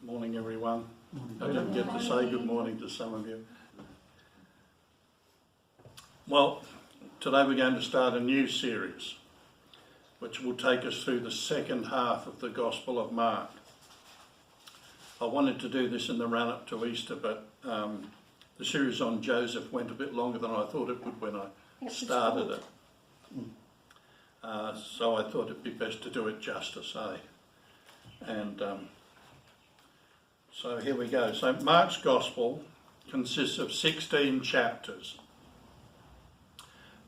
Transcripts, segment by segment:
Morning, everyone. I didn't get to say good morning to some of you. Well, today we're going to start a new series which will take us through the second half of the Gospel of Mark. I wanted to do this in the run-up to Easter, but the series on Joseph went a bit longer than I thought it would when I started it. So I thought it'd be best to do it justice, And so here we go. So Mark's Gospel consists of 16 chapters,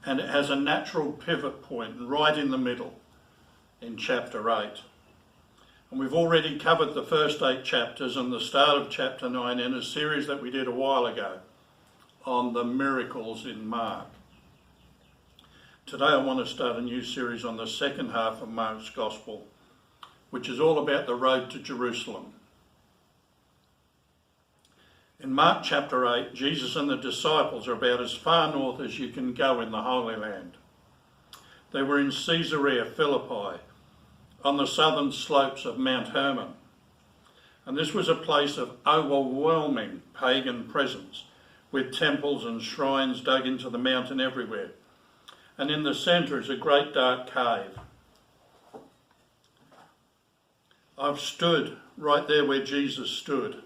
and it has a natural pivot point right in the middle in chapter 8. And we've already covered the first 8 chapters and the start of chapter 9 in a series that we did a while ago on the miracles in Mark. Today I want to start a new series on the second half of Mark's Gospel, which is all about the road to Jerusalem. In Mark chapter 8, Jesus and the disciples are about as far north as you can go in the Holy Land. They were in Caesarea Philippi, on the southern slopes of Mount Hermon. And this was a place of overwhelming pagan presence, with temples and shrines dug into the mountain everywhere. And in the centre is a great dark cave. I've stood right there where Jesus stood.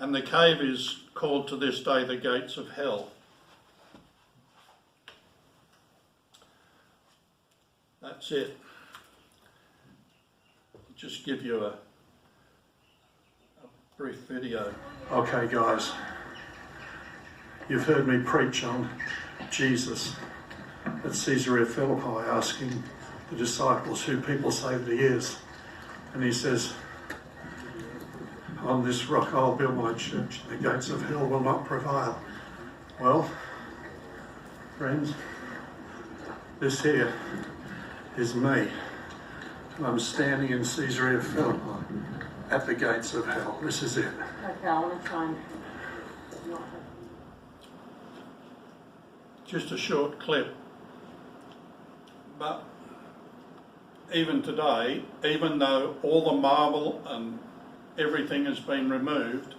And the cave is called to this day the Gates of Hell. That's it. I'll just give you a brief video. Okay, guys, you've heard me preach on Jesus at Caesarea Philippi, asking the disciples who people say that he is. And he says, "On this rock I'll build my church, the gates of hell will not prevail." Well, friends, this here is me. And I'm standing in Caesarea Philippi at the gates of hell. This is it. Okay, I want to try and... Just a short clip. But even today, even though all the marble and everything has been removed,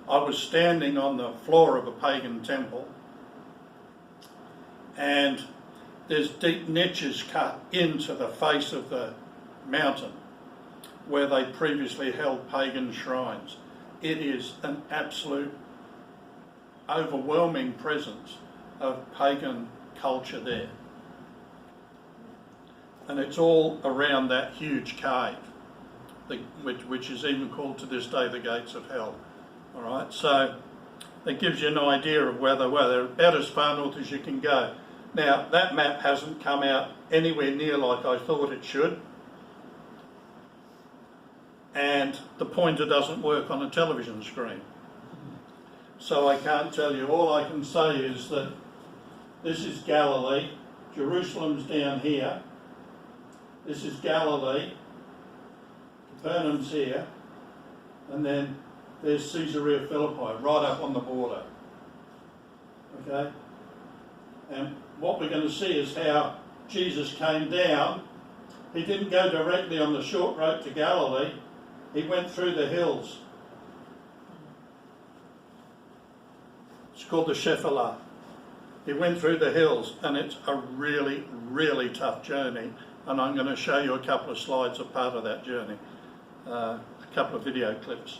I was standing on the floor of a pagan temple, and there's deep niches cut into the face of the mountain where they previously held pagan shrines. It is an absolute overwhelming presence of pagan culture there. And it's all around that huge cave, which is even called to this day the Gates of Hell. All right, so that gives you an idea of where they were. They're about as far north as you can go. Now, that map hasn't come out anywhere near like I thought it should. And the pointer doesn't work on a television screen. So I can't tell you. All I can say is that this is Galilee. Jerusalem's down here. This is Galilee. Capernaum's here. And then there's Caesarea Philippi, right up on the border. Okay? And what we're going to see is how Jesus came down. He didn't go directly on the short road to Galilee. He went through the hills. It's called the Shephelah. He went through the hills, and it's a really, really tough journey. And I'm going to show you a couple of slides of part of that journey, a couple of video clips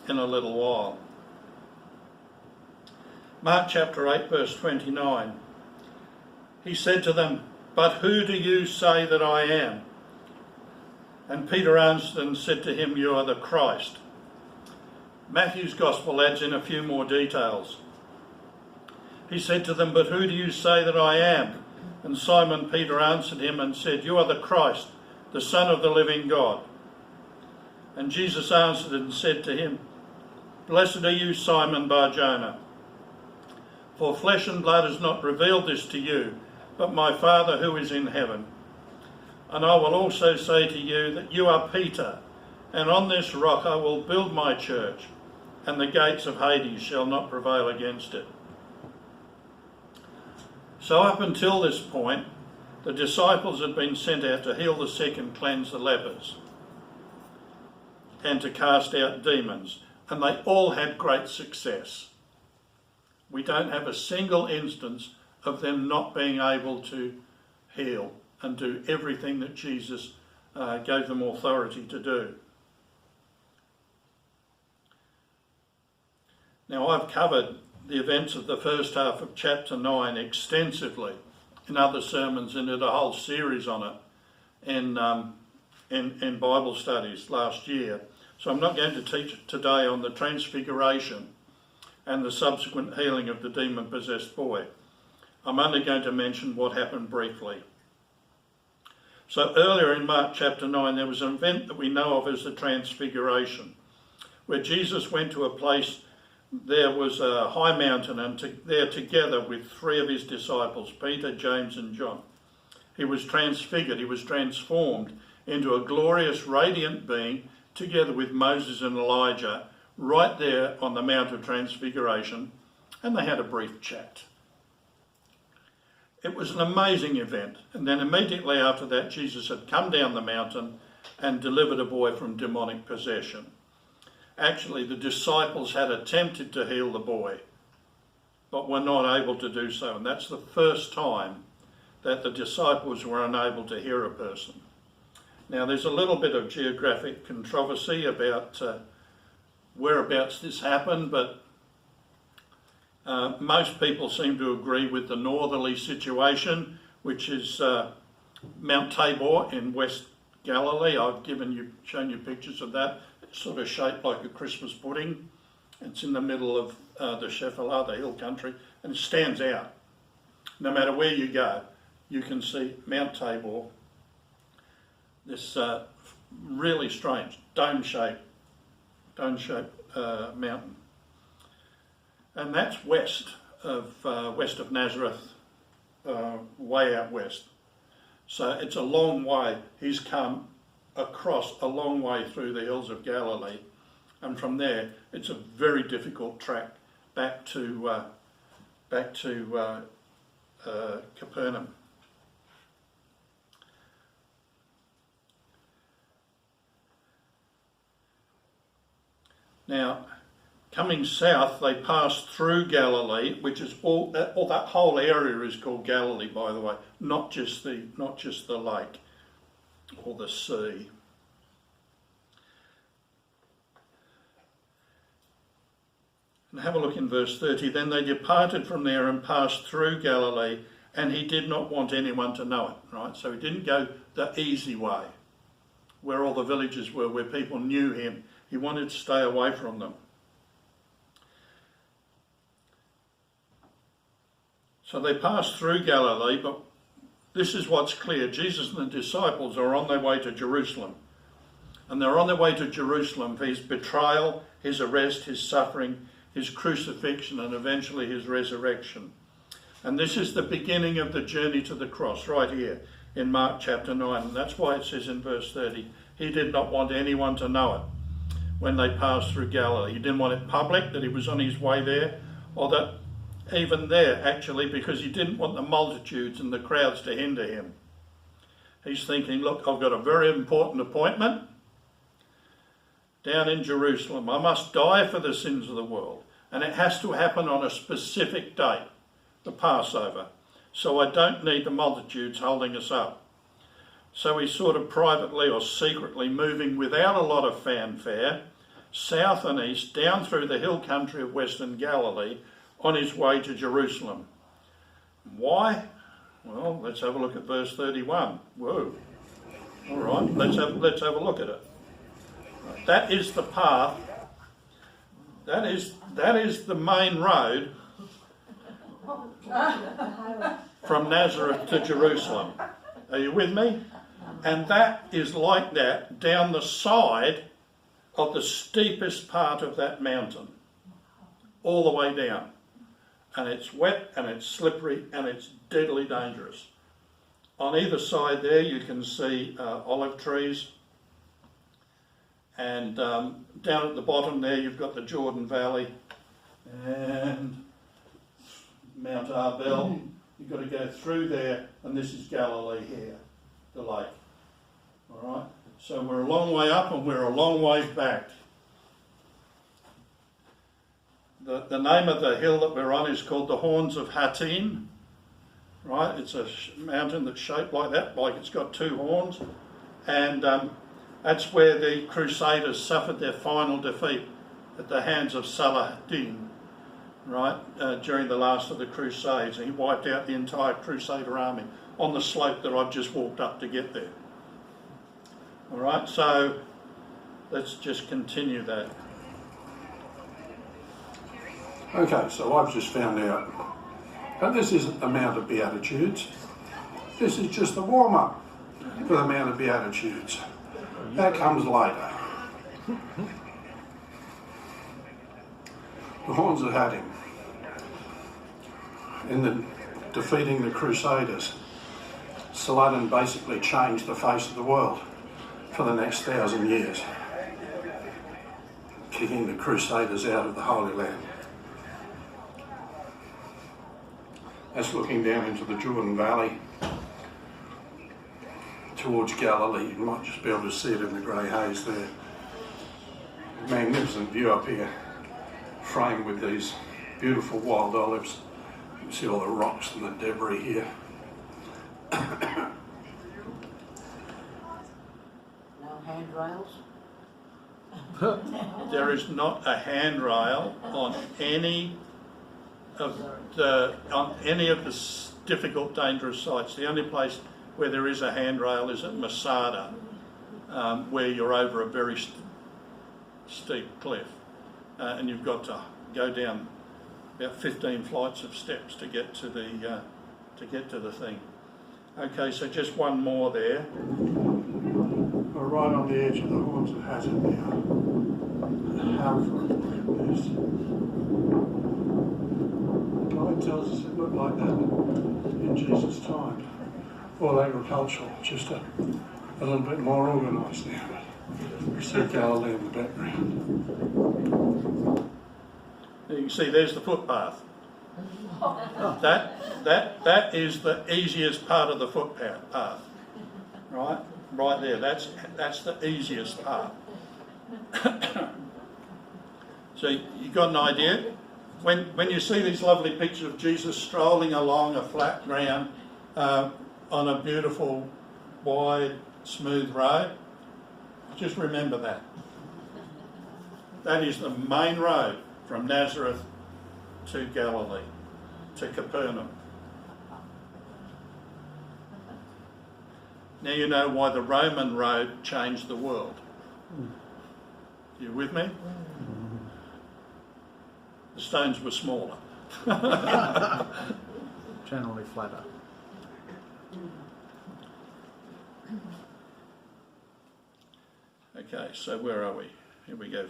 in a little while. Mark chapter 8, verse 29. He said to them, "But who do you say that I am?" And Peter answered and said to him, "You are the Christ." Matthew's Gospel adds in a few more details. He said to them, "But who do you say that I am?" And Simon Peter answered him and said, "You are the Christ, the Son of the living God." And Jesus answered and said to him, "Blessed are you, Simon Bar-Jonah, for flesh and blood has not revealed this to you, but my Father who is in heaven. And I will also say to you that you are Peter, and on this rock I will build my church, and the gates of Hades shall not prevail against it." So up until this point, the disciples had been sent out to heal the sick and cleanse the lepers. and to cast out demons, and they all had great success. We don't have a single instance of them not being able to heal and do everything that Jesus gave them authority to do. Now, I've covered the events of the first half of chapter 9 extensively in other sermons, and did a whole series on it in Bible studies last year. So I'm not going to teach today on the transfiguration and the subsequent healing of the demon-possessed boy. I'm only going to mention what happened briefly. So earlier in Mark chapter 9, there was an event that we know of as the Transfiguration, where Jesus went to a place. There was a high mountain, and there together with three of his disciples, Peter, James and John. He was transfigured, he was transformed into a glorious, radiant being, together with Moses and Elijah, right there on the Mount of Transfiguration, and they had a brief chat. It was an amazing event, and then immediately after that, Jesus had come down the mountain and delivered a boy from demonic possession. Actually, the disciples had attempted to heal the boy, but were not able to do so. And that's the first time that the disciples were unable to heal a person. Now, there's a little bit of geographic controversy about whereabouts this happened, but most people seem to agree with the northerly situation, which is Mount Tabor in West Galilee. I've shown you pictures of that. Sort of shaped like a Christmas pudding. It's in the middle of the Shephelah, the hill country, and it stands out. No matter where you go, you can see Mount Tabor, this really strange dome-shaped mountain. And that's west of Nazareth, way out west. So it's a long way. He's come across a long way through the hills of Galilee, and from there it's a very difficult track back to Capernaum. Now, coming south, they passed through Galilee, which is all that whole area is called Galilee, by the way, not just the lake or the sea. And have a look in verse 30. Then they departed from there and passed through Galilee, and he did not want anyone to know it, right? So he didn't go the easy way, where all the villages were, where people knew him. He wanted to stay away from them. So they passed through Galilee, but this is what's clear. Jesus and the disciples are on their way to Jerusalem. And they're on their way to Jerusalem for his betrayal, his arrest, his suffering, his crucifixion, and eventually his resurrection. And this is the beginning of the journey to the cross, right here in Mark chapter 9. And that's why it says in verse 30, he did not want anyone to know it when they passed through Galilee. He didn't want it public that he was on his way there, or that even there, actually, because he didn't want the multitudes and the crowds to hinder him. He's thinking, look, I've got a very important appointment down in Jerusalem. I must die for the sins of the world. And it has to happen on a specific date, the Passover. So I don't need the multitudes holding us up. So he's sort of privately or secretly moving without a lot of fanfare, south and east, down through the hill country of Western Galilee, on his way to Jerusalem. Why? Well, let's have a look at verse 31. Whoa. All right, let's have a look at it. That is the path. That is the main road from Nazareth to Jerusalem. Are you with me? And that is like that down the side of the steepest part of that mountain, all the way down. And it's wet and it's slippery and it's deadly dangerous. On either side there you can see olive trees, and down at the bottom there you've got the Jordan Valley and Mount Arbel. You've got to go through there, and this is Galilee here, the lake. All right. So we're a long way up and we're a long way back. The name of the hill that we're on is called the Horns of Hattin, right? It's a mountain that's shaped like that, like it's got two horns. And that's where the Crusaders suffered their final defeat at the hands of Saladin, right, during the last of the Crusades. He wiped out the entire Crusader army on the slope that I've just walked up to get there. All right, so let's just continue that. Okay, so I've just found out that this isn't the Mount of Beatitudes. This is just the warm-up for the Mount of Beatitudes. That comes later. The Horns of Hattin. In defeating the Crusaders, Saladin basically changed the face of the world for the next 1,000 years, kicking the Crusaders out of the Holy Land. That's looking down into the Jordan Valley towards Galilee. You might just be able to see it in the grey haze there. Magnificent view up here, framed with these beautiful wild olives. You can see all the rocks and the debris here. No handrails? There is not a handrail on any of the difficult, dangerous sites. The only place where there is a handrail is at Masada, where you're over a very steep cliff, and you've got to go down about 15 flights of steps to get to the thing. Okay, so just one more there. We're right on the edge of the Horns of Hattin now. How it is. It tells us it looked like that in Jesus' time. All agricultural, just a little bit more organised now. We see Galilee in the background. You can see there's the footpath. That is the easiest part of the footpath, right there. That's the easiest part. So you got an idea? When you see these lovely pictures of Jesus strolling along a flat ground on a beautiful, wide, smooth road, just remember that. That is the main road from Nazareth to Galilee, to Capernaum. Now you know why the Roman road changed the world. You with me? The stones were smaller. Generally flatter. Okay, so where are we? Here we go.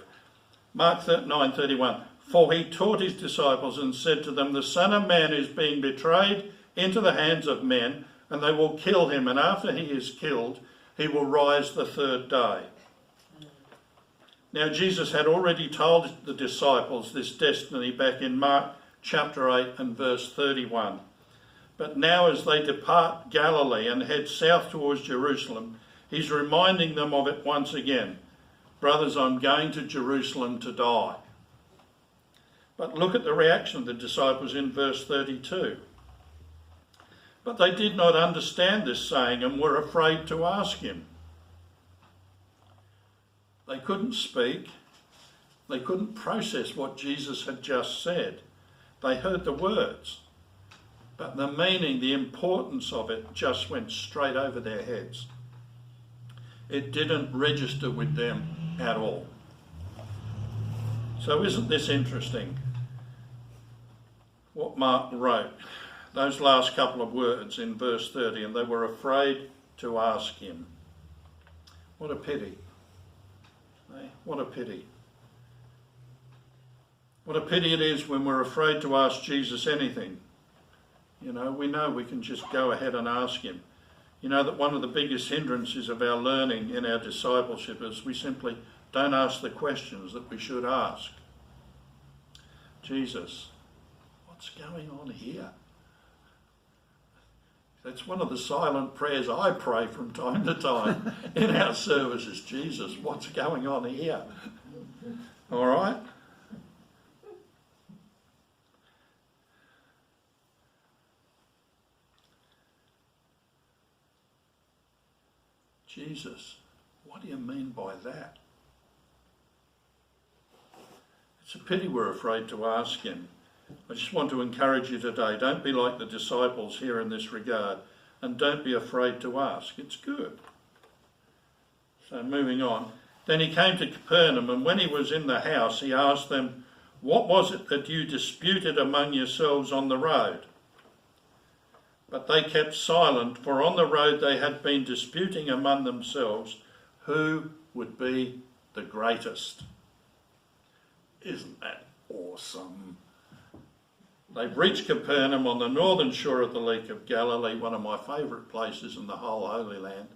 Mark 9:31. For he taught his disciples and said to them, the Son of Man is being betrayed into the hands of men, and they will kill him, and after he is killed, he will rise the third day. Now Jesus had already told the disciples this destiny back in Mark chapter 8 and verse 31. But now as they depart Galilee and head south towards Jerusalem, he's reminding them of it once again. Brothers, I'm going to Jerusalem to die. But look at the reaction of the disciples in verse 32. But they did not understand this saying and were afraid to ask him. They couldn't speak. They couldn't process what Jesus had just said. They heard the words, but the meaning, the importance of it just went straight over their heads. It didn't register with them at all. So isn't this interesting? What Mark wrote, those last couple of words in verse 30, and they were afraid to ask him. What a pity. What a pity. What a pity it is when we're afraid to ask Jesus anything. You know we can just go ahead and ask him. You know that one of the biggest hindrances of our learning in our discipleship is we simply don't ask the questions that we should ask. Jesus, what's going on here? That's one of the silent prayers I pray from time to time in our services. Jesus, what's going on here? All right? Jesus, what do you mean by that? It's a pity we're afraid to ask him. I just want to encourage you today, don't be like the disciples here in this regard, and don't be afraid to ask. It's good. So moving on. Then he came to Capernaum, and when he was in the house, he asked them, "What was it that you disputed among yourselves on the road?" But they kept silent, for on the road they had been disputing among themselves who would be the greatest. Isn't that awesome? They've reached Capernaum on the northern shore of the Lake of Galilee, one of my favourite places in the whole Holy Land.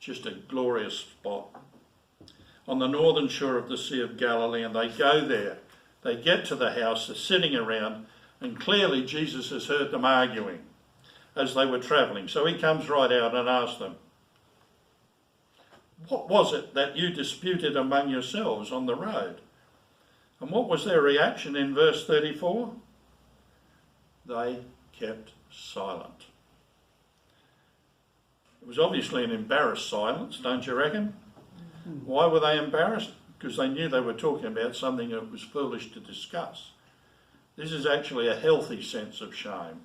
Just a glorious spot. On the northern shore of the Sea of Galilee, and they go there. They get to the house, they're sitting around, and clearly Jesus has heard them arguing as they were travelling. So he comes right out and asks them, "What was it that you disputed among yourselves on the road?" And what was their reaction in verse 34? They kept silent. It was obviously an embarrassed silence, don't you reckon? Why were they embarrassed? Because they knew they were talking about something that was foolish to discuss. This is actually a healthy sense of shame.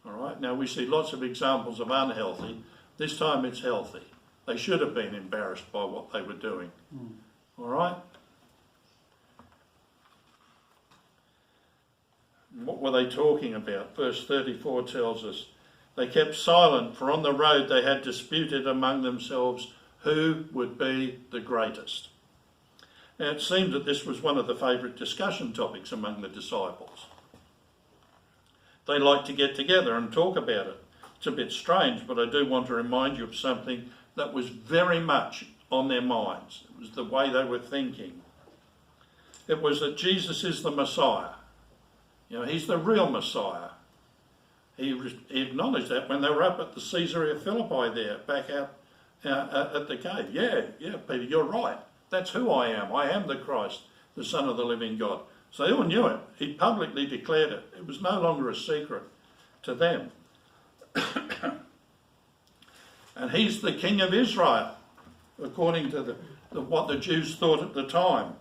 All right. Now we see lots of examples of unhealthy. This time it's healthy. They should have been embarrassed by what they were doing. All right. What were they talking about? Verse 34 tells us, they kept silent, for on the road they had disputed among themselves who would be the greatest. Now it seemed that this was one of the favourite discussion topics among the disciples. They liked to get together and talk about it. It's a bit strange, but I do want to remind you of something that was very much on their minds. It was the way they were thinking. It was that Jesus is the Messiah. You know, he's the real Messiah. He acknowledged that when they were up at the Caesarea Philippi there, back out at the cave. Yeah, Peter, you're right. That's who I am. I am the Christ, the Son of the living God. So they all knew it. He publicly declared it. It was no longer a secret to them. And he's the King of Israel, according to what the Jews thought at the time.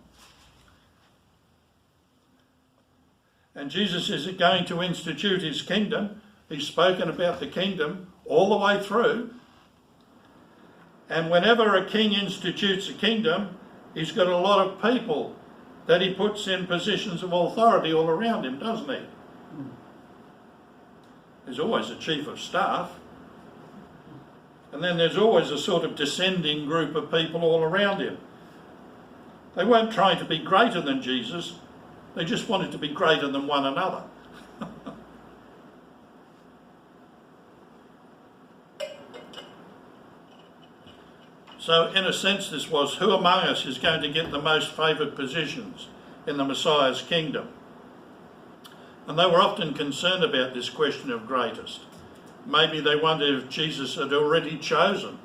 And Jesus is going to institute his kingdom. He's spoken about the kingdom all the way through. And whenever a king institutes a kingdom, he's got a lot of people that he puts in positions of authority all around him, doesn't he? There's always a chief of staff. And then there's always a sort of descending group of people all around him. They weren't trying to be greater than Jesus. They just wanted to be greater than one another. So in a sense this was, who among us is going to get the most favoured positions in the Messiah's kingdom? And they were often concerned about this question of greatest. Maybe they wondered if Jesus had already chosen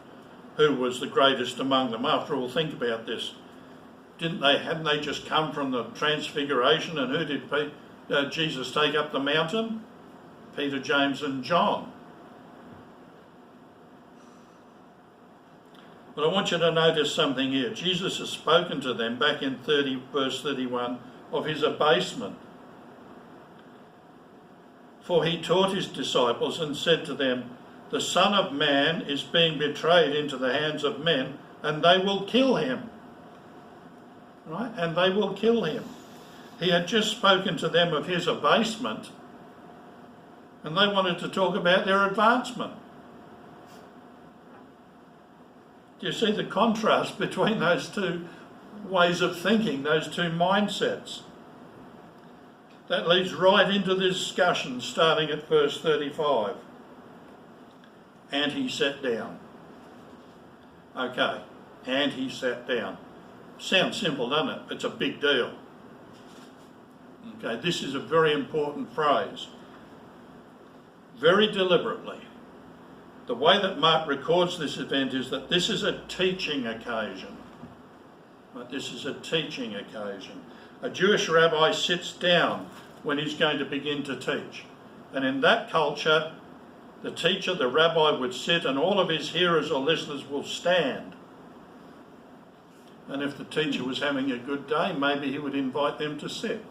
who was the greatest among them. After all, think about this. Hadn't they just come from the transfiguration, and who did Jesus take up the mountain? Peter, James and John. But I want you to notice something here. Jesus has spoken to them back in verse 31 of his abasement. For he taught his disciples and said to them, "The Son of Man is being betrayed into the hands of men, and they will kill him." Right? And they will kill him. He had just spoken to them of his abasement, and they wanted to talk about their advancement. Do you see the contrast between those two ways of thinking, those two mindsets? That leads right into the discussion, starting at verse 35. And he sat down. Okay, and he sat down. Sounds simple, doesn't it? It's a big deal. Okay, this is a very important phrase. Very deliberately, The way that Mark records this event is that this is a teaching occasion. Right? This is a teaching occasion. A Jewish rabbi sits down when he's going to begin to teach. And in that culture, the teacher, the rabbi, would sit and all of his hearers or listeners will stand. And if the teacher was having a good day, maybe he would invite them to sit.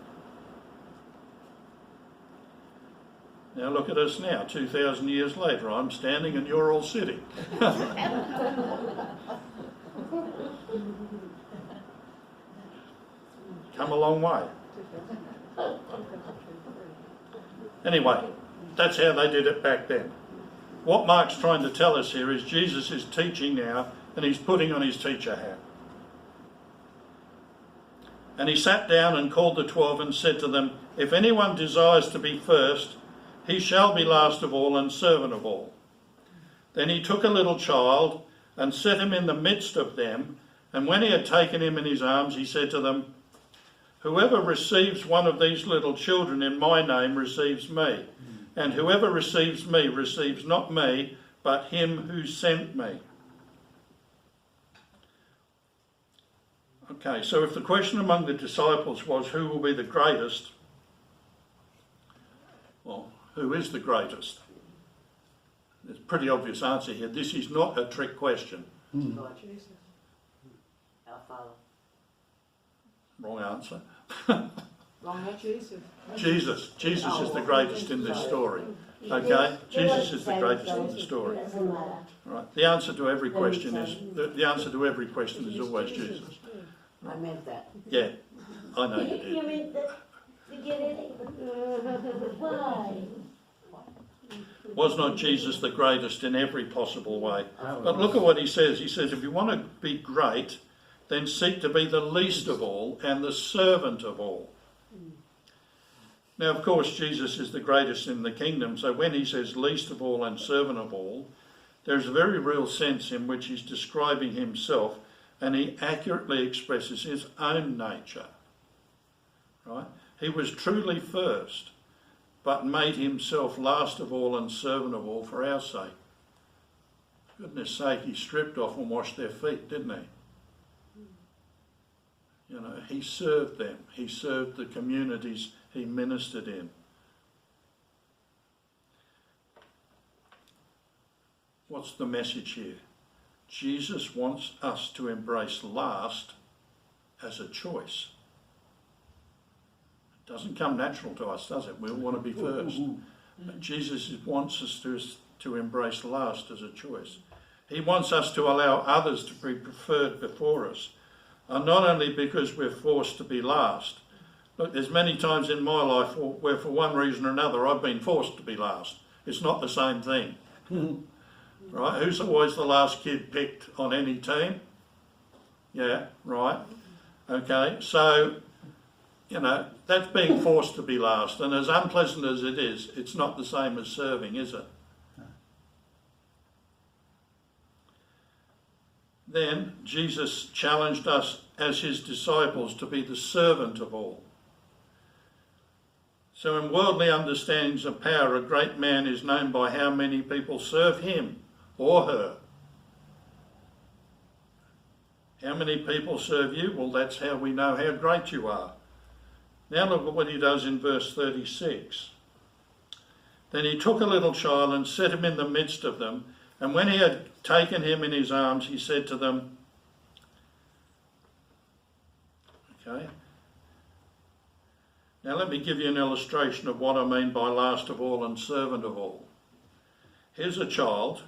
Now look at us now, 2,000 years later. I'm standing and you're all sitting. Come a long way. Anyway, that's how they did it back then. What Mark's trying to tell us here is Jesus is teaching now and he's putting on his teacher hat. And he sat down and called the 12 and said to them, "If anyone desires to be first, he shall be last of all and servant of all." Then he took a little child and set him in the midst of them, and when he had taken him in his arms, he said to them, "Whoever receives one of these little children in my name receives me, and whoever receives me receives not me, but him who sent me." Okay, so if the question among the disciples was who will be the greatest, well, who is the greatest? There's a pretty obvious answer here. This is not a trick question. Lord Jesus. Our Father. Wrong answer. Wrong answer. Jesus. Jesus is the greatest in this story. Okay? Jesus is the greatest in the story. Right. The answer to every question is always Jesus. I meant that. Yeah, I know you You did. meant the beginning? Why? Was not Jesus the greatest in every possible way? But look at what he says. He says, if you want to be great, then seek to be the least of all and the servant of all. Now, of course, Jesus is the greatest in the kingdom, so when he says least of all and servant of all, there's a very real sense in which he's describing himself, and he accurately expresses his own nature. Right? He was truly first, but made himself last of all and servant of all for our sake. For goodness sake, he stripped off and washed their feet, didn't he? You know, he served them. He served the communities he ministered in. What's the message here? Jesus wants us to embrace last as a choice. It doesn't come natural to us, does it? We want to be first. But Jesus wants us to embrace last as a choice. He wants us to allow others to be preferred before us, and not only because we're forced to be last. Look, there's many times in my life where for one reason or another I've been forced to be last. It's not the same thing. Right? Who's always the last kid picked on any team? Yeah, right. Okay, so, you know, that's being forced to be last. And as unpleasant as it is, it's not the same as serving, is it? Then Jesus challenged us as his disciples to be the servant of all. So in worldly understandings of power, a great man is known by how many people serve him or her. How many people serve you? Well, that's how we know how great you are. Now look at what he does in verse 36. Then he took a little child and set him in the midst of them, and when he had taken him in his arms, he said to them, okay, now let me give you an illustration of what I mean by last of all and servant of all. Here's a child.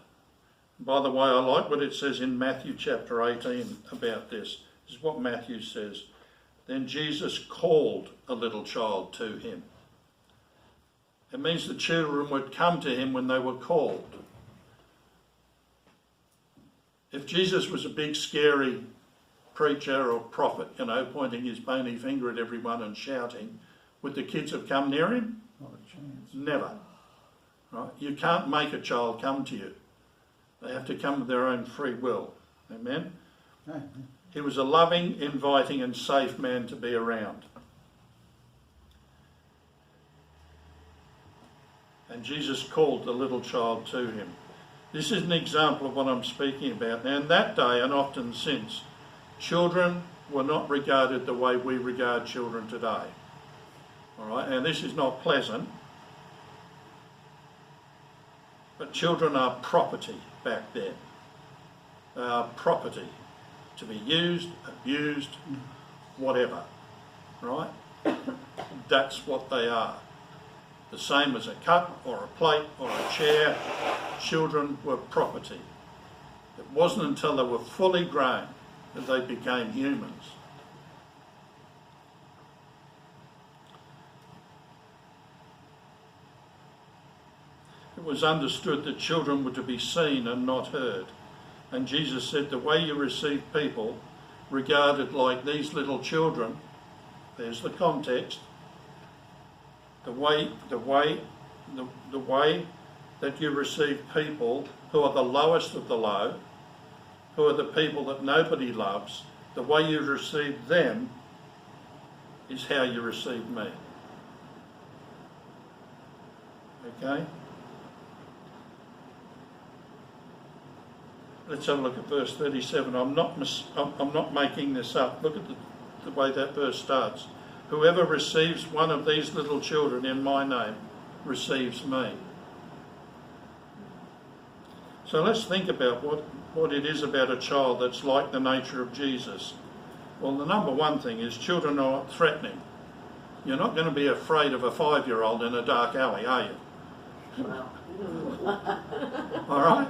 By the way, I like what it says in Matthew chapter 18 about this. This is what Matthew says. Then Jesus called a little child to him. It means the children would come to him when they were called. If Jesus was a big scary preacher or prophet, you know, pointing his bony finger at everyone and shouting, would the kids have come near him? Not a chance. Never. Right? You can't make a child come to you. They have to come of their own free will. Amen? Amen. He was a loving, inviting and safe man to be around. And Jesus called the little child to him. This is an example of what I'm speaking about. Now, in that day and often since, children were not regarded the way we regard children today. All right, now this is not pleasant, but children are property back then. They are property to be used, abused, whatever, right? That's what they are. The same as a cup or a plate or a chair, children were property. It wasn't until they were fully grown that they became humans. It was understood that children were to be seen and not heard. And Jesus said, the way you receive people regarded like these little children, there's the context, the way that you receive people who are the lowest of the low, who are the people that nobody loves, the way you receive them is how you receive me. Okay? Let's have a look at verse 37. I'm not making this up. Look at the way that verse starts. Whoever receives one of these little children in my name receives me. So let's think about what it is about a child that's like the nature of Jesus. Well, the number one thing is children are not threatening. You're not going to be afraid of a 5-year-old in a dark alley, are you? All right?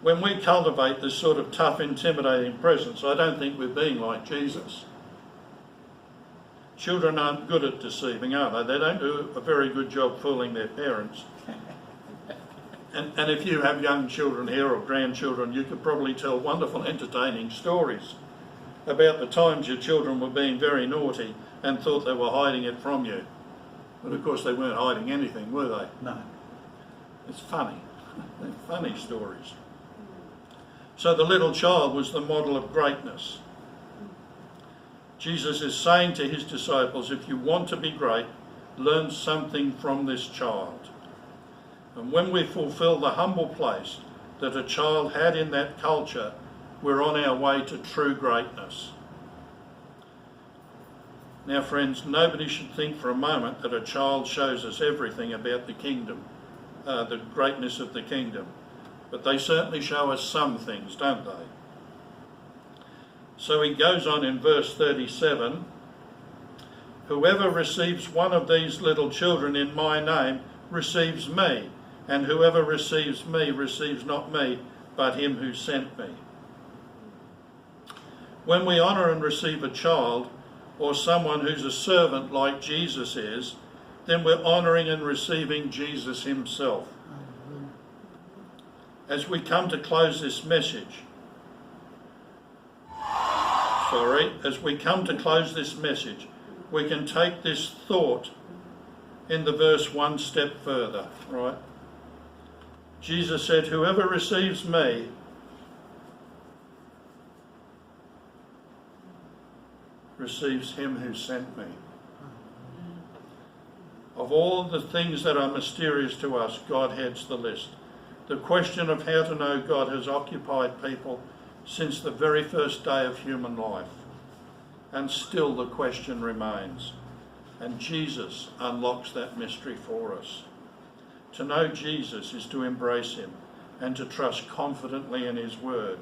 When we cultivate this sort of tough, intimidating presence, I don't think we're being like Jesus. Children aren't good at deceiving, are they? They don't do a very good job fooling their parents. And if you have young children here or grandchildren, you could probably tell wonderful, entertaining stories about the times your children were being very naughty and thought they were hiding it from you. But of course they weren't hiding anything, were they? No. It's funny. They're funny stories. So the little child was the model of greatness. Jesus is saying to his disciples, if you want to be great, learn something from this child. And when we fulfill the humble place that a child had in that culture, we're on our way to true greatness. Now, friends, nobody should think for a moment that a child shows us everything about the kingdom, the greatness of the kingdom. But they certainly show us some things, don't they? So he goes on in verse 37, whoever receives one of these little children in my name receives me, and whoever receives me receives not me, but him who sent me. When we honour and receive a child, or someone who's a servant like Jesus is, then we're honouring and receiving Jesus himself. As we come to close this message, we can take this thought in the verse one step further, right? Jesus said, whoever receives me receives him who sent me. Of all the things that are mysterious to us, God heads the list. The question of how to know God has occupied people since the very first day of human life. And still the question remains. And Jesus unlocks that mystery for us. To know Jesus is to embrace him and to trust confidently in his word,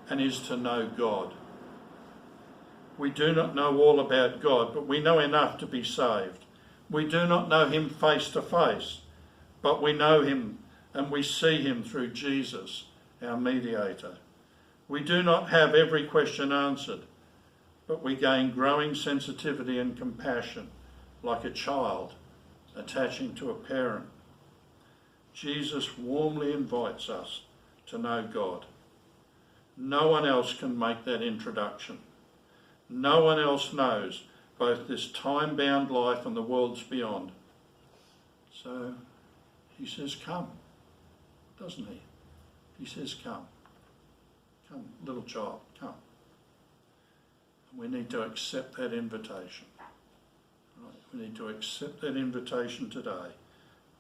and is to know God. We do not know all about God, but we know enough to be saved. We do not know him face to face, but we know him and we see him through Jesus, our mediator. We do not have every question answered, but we gain growing sensitivity and compassion, like a child attaching to a parent. Jesus warmly invites us to know God. No one else can make that introduction. No one else knows both this time-bound life and the worlds beyond. So he says, come, doesn't he? He says, come. Come, little child, come. And we need to accept that invitation. Right? We need to accept that invitation today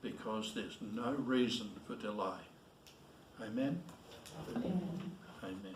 because there's no reason for delay. Amen? Amen.